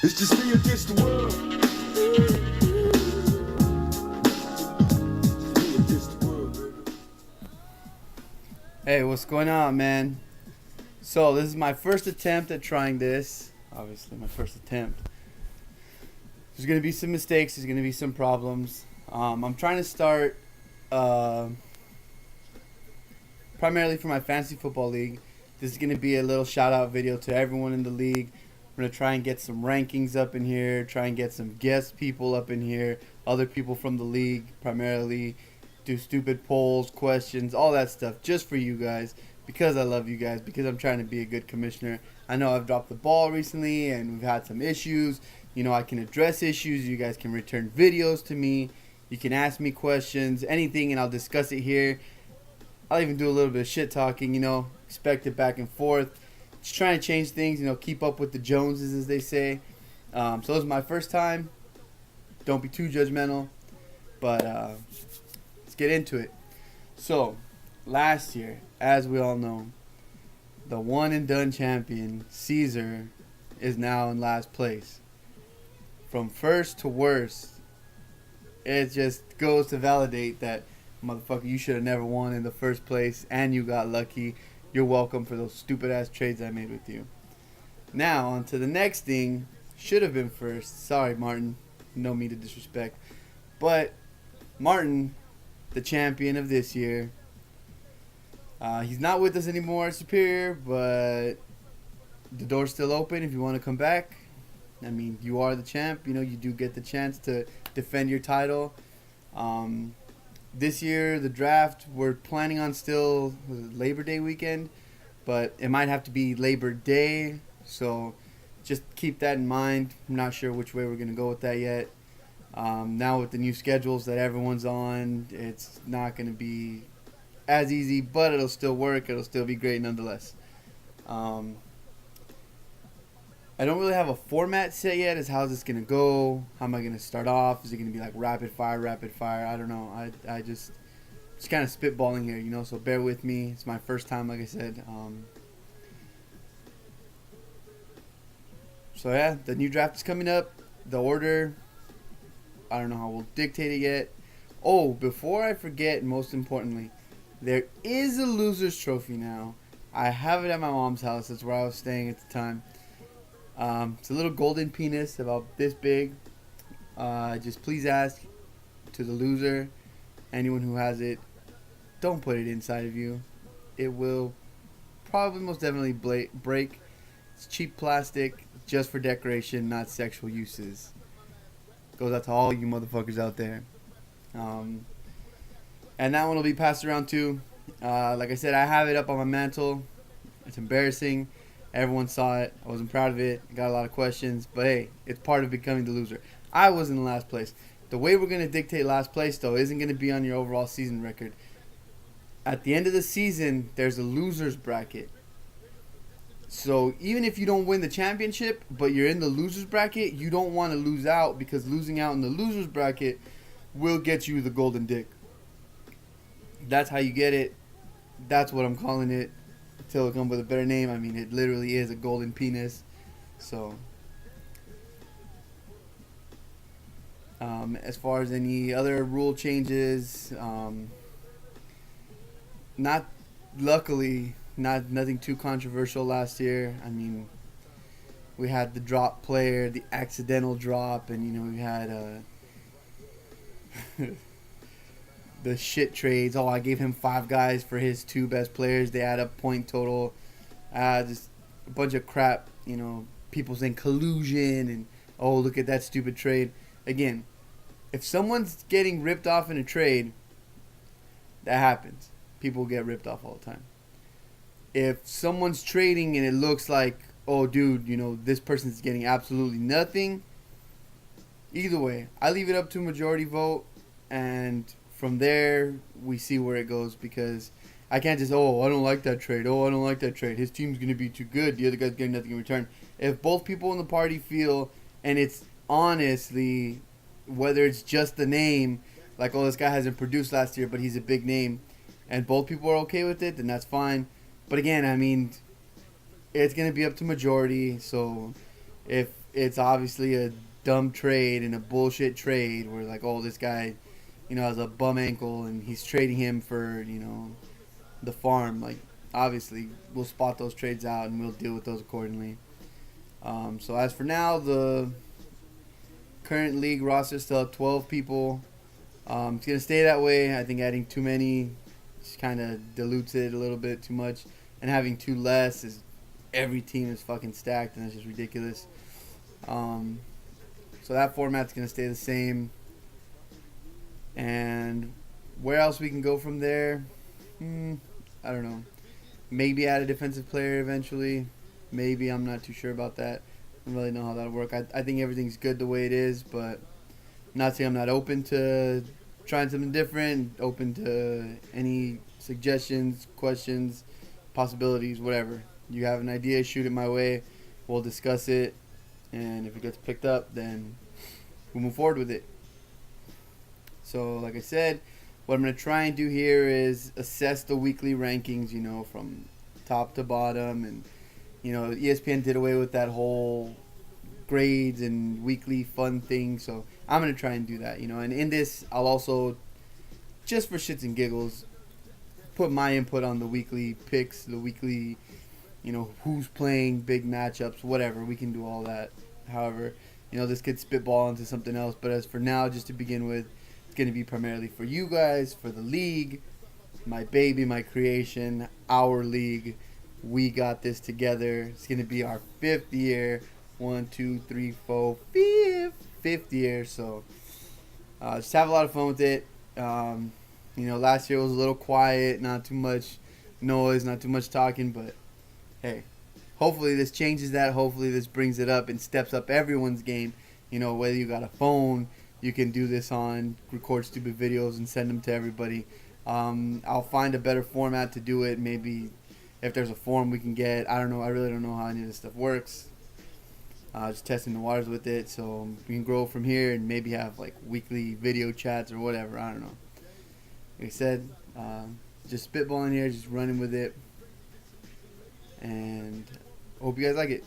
It's just me against the world. Me against the world, baby. Hey, what's going on, man? So, this is my first attempt at trying this. Obviously, my first attempt. There's going to be some mistakes. There's going to be some problems. I'm trying to start primarily for my fantasy football league. This is going to be a little shout-out video to everyone in the league. I'm going to try and get some rankings up in here, try and get some guest people up in here, other people from the league primarily, do stupid polls, questions, all that stuff just for you guys, because I love you guys, because I'm trying to be a good commissioner. I know I've dropped the ball recently and we've had some issues. You know, I can address issues. You guys can return videos to me. You can ask me questions, anything, and I'll discuss it here. I'll even do a little bit of shit talking, you know, expect it back and forth. Just trying to change things, you know, keep up with the Joneses, as they say. So this is my first time. Don't be too judgmental. But let's get into it. So, last year, as we all know, the one and done champion, Caesar, is now in last place. From first to worst, it just goes to validate that, motherfucker, you should have never won in the first place, and you got lucky. You're welcome for those stupid-ass trades I made with you. Now, on to the next thing. Should have been first. Sorry, Martin. No me to disrespect. But Martin, the champion of this year, he's not with us anymore at Superior, but the door's still open if you want to come back. I mean, you are the champ. You know, you do get the chance to defend your title. This year, the draft, we're planning on still Labor Day weekend, but it might have to be Labor Day, so just keep that in mind. I'm not sure which way we're going to go with that yet. Now with the new schedules that everyone's on, it's not going to be as easy, but it'll still work. It'll still be great nonetheless. I don't really have a format set yet as how's this going to go. How am I going to start off? Is it going to be like rapid fire? I don't know. I just kind of spitballing here, you know, so bear with me. It's my first time, like I said. So, yeah, the new draft is coming up. The order, I don't know how we'll dictate it yet. Oh, before I forget, most importantly, there is a loser's trophy now. I have it at my mom's house. That's where I was staying at the time. It's a little golden penis about this big. Just please ask to the loser, anyone who has it, don't put it inside of you. It will probably most definitely break. It's cheap plastic, just for decoration, not sexual uses. Goes out to all you motherfuckers out there. And that one will be passed around too. Like I said, I have it up on my mantle. It's embarrassing. Everyone saw it. I wasn't proud of it. I got a lot of questions. But hey, it's part of becoming the loser. I was in last place. The way we're going to dictate last place, though, isn't going to be on your overall season record. At the end of the season, there's a loser's bracket. So even if you don't win the championship, but you're in the loser's bracket, you don't want to lose out, because losing out in the loser's bracket will get you the golden dick. That's how you get it. That's what I'm calling it. Until it comes with a better name. I mean, it literally is a golden penis. So, as far as any other rule changes, nothing too controversial last year. I mean, we had the drop player, the accidental drop, and you know, we had the shit trades. Oh, I gave him 5 guys for his 2 best players. They add up point total. Just a bunch of crap. You know, people saying collusion and, oh, look at that stupid trade. Again, if someone's getting ripped off in a trade, that happens. People get ripped off all the time. If someone's trading and it looks like, oh, dude, you know, this person's getting absolutely nothing, either way, I leave it up to majority vote, and from there, we see where it goes, because I can't just, oh, I don't like that trade. Oh, I don't like that trade. His team's going to be too good. The other guy's getting nothing in return. If both people in the party feel, and it's honestly, whether it's just the name, like, oh, this guy hasn't produced last year, but he's a big name, and both people are okay with it, then that's fine. But again, I mean, it's going to be up to majority. So if it's obviously a dumb trade and a bullshit trade where like, oh, this guy, has a bum ankle and he's trading him for, the farm. Like, obviously, we'll spot those trades out and we'll deal with those accordingly. So as for now, the current league roster still have 12 people. It's gonna stay that way. I think adding too many just kind of dilutes it a little bit too much, and having two less is every team is fucking stacked, and it's just ridiculous. So that format's gonna stay the same. And where else we can go from there? I don't know. Maybe add a defensive player eventually. Maybe, I'm not too sure about that. I don't really know how that'll work. I think everything's good the way it is, but not saying I'm not open to trying something different, open to any suggestions, questions, possibilities, whatever. You have an idea, shoot it my way. We'll discuss it, and if it gets picked up, then we'll move forward with it. So, like I said, what I'm going to try and do here is assess the weekly rankings, from top to bottom. And, ESPN did away with that whole grades and weekly fun thing. So I'm going to try and do that, And in this, I'll also, just for shits and giggles, put my input on the weekly picks, the weekly, who's playing, big matchups, whatever. We can do all that. However, this could spitball into something else. But as for now, just to begin with, it's going to be primarily for you guys, for the league, my baby, my creation, our league. We got this together. It's going to be our 5th year. 1, 2, 3, 4, 5th year. So just have a lot of fun with it. Last year was a little quiet, not too much noise, not too much talking. But hey, hopefully this changes that. Hopefully this brings it up and steps up everyone's game. Whether you got a phone, you can do this on, record stupid videos and send them to everybody. I'll find a better format to do it. Maybe if there's a forum we can get. I don't know. I really don't know how any of this stuff works. Just testing the waters with it. So we can grow from here and maybe have like weekly video chats or whatever. I don't know. Like I said, just spitballing here, just running with it. And hope you guys like it.